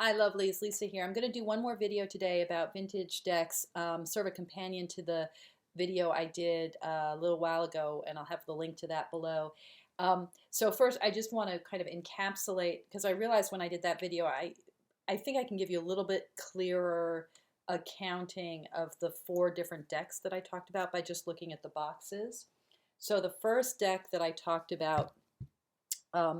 Hi lovelies, Lisa here. I'm going to do one more video today about vintage decks, sort of a companion to the video I did a little while ago, and I'll have the link to that below. So first I just want to kind of encapsulate, because I realized when I did that video, I think I can give you a little bit clearer accounting of the four different decks that I talked about by just looking at the boxes. So the first deck that I talked about,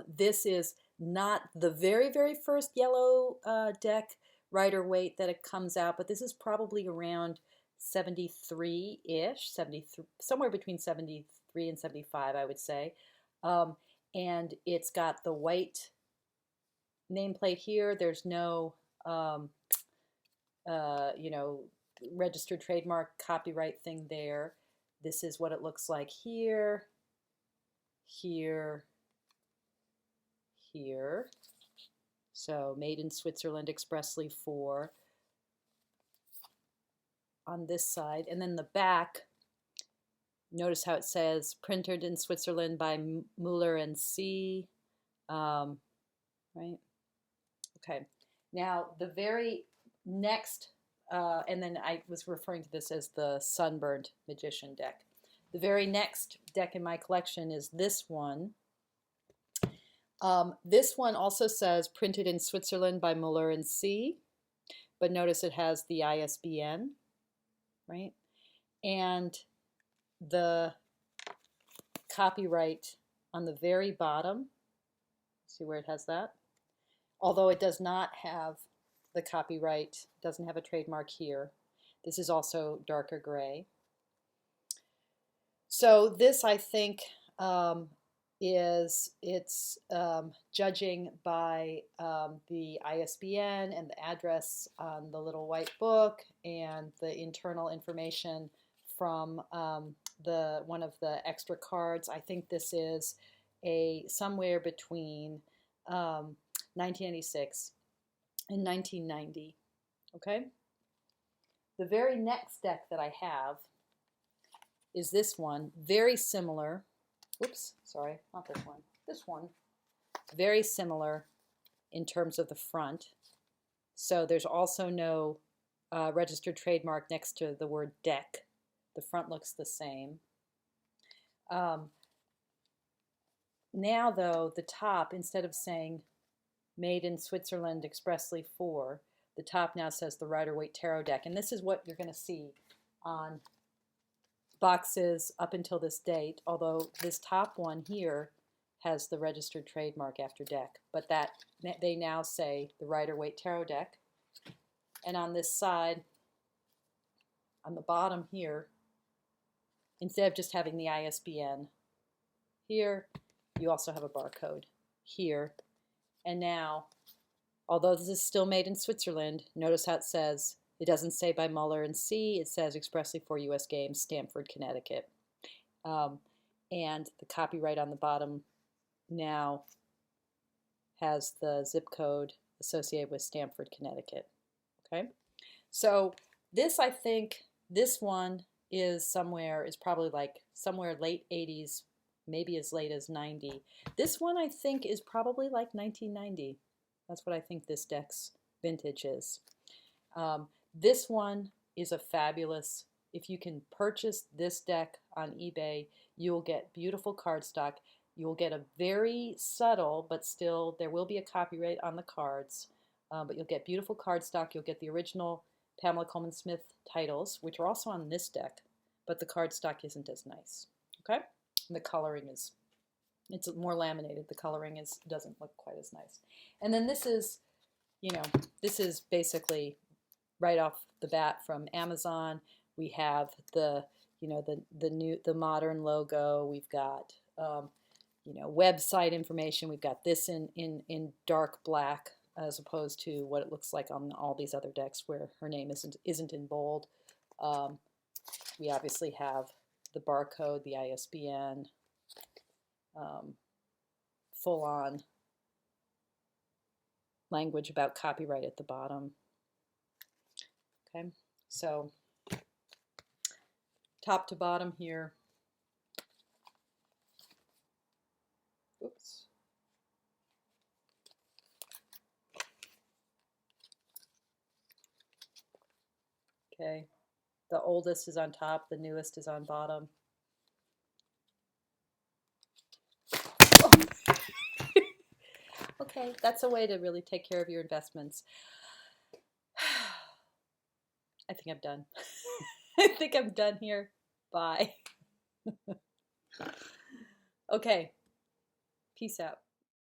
this is not the very first yellow deck Rider-Waite that it comes out, but this is probably around 73-ish, 73, somewhere between 73 and 75, I would say. And it's got the white nameplate here. There's no, you know, registered trademark copyright thing there. This is what it looks like here, here, here. So made in Switzerland expressly for on this side. And then the back, notice how it says printed in Switzerland by Muller and C. Right? Okay. Now the very next, and then I was referring to this as the Sunbird Magician deck. The very next deck in my collection is this one. This one also says printed in Switzerland by Muller and C, but notice it has the ISBN, right? And the copyright on the very bottom, see where it has that? Although it does not have the copyright, doesn't have a trademark here. This is also darker gray. So this, I think, it's judging by the ISBN and the address on the little white book and the internal information from one of the extra cards. I think this is somewhere between 1996 and 1990. Okay. The very next deck that I have is this one, very similar. Oops, sorry, not this one. This one, very similar in terms of the front. So there's also no registered trademark next to the word deck. The front looks the same. Now though, the top, instead of saying made in Switzerland expressly for, the top now says the Rider-Waite Tarot deck. And this is what you're going to see on boxes up until this date, although this top one here has the registered trademark after deck, but that they now say the Rider-Waite Tarot deck. And on this side, on the bottom here, instead of just having the ISBN here, you also have a barcode here. And now, although this is still made in Switzerland, notice how it says, it doesn't say by Muller and C, it says expressly for U.S. Games, Stamford, Connecticut. And the copyright on the bottom now has the zip code associated with Stamford, Connecticut. Okay, so this, I think, this one is probably like somewhere late 80s, maybe as late as 90. This one, I think, is probably like 1990. That's what I think this deck's vintage is. This one is a fabulous, if you can purchase this deck on eBay, you'll get beautiful cardstock. You'll get a very subtle, but still there will be a copyright on the cards, but you'll get beautiful cardstock. You'll get the original Pamela Colman Smith titles, which are also on this deck, but the cardstock isn't as nice. Okay? And the coloring it's more laminated. The coloring doesn't look quite as nice. And then this is, this is basically right off the bat from Amazon. We have the modern logo. We've got website information. We've got this in dark black as opposed to what it looks like on all these other decks where her name isn't in bold. We obviously have the barcode, the ISBN, full on language about copyright at the bottom. Okay, so top to bottom here. Oops. Okay, the oldest is on top, the newest is on bottom. Oh. Okay, that's a way to really take care of your investments. I think I'm done. I think I'm done here. Bye. Okay, peace out.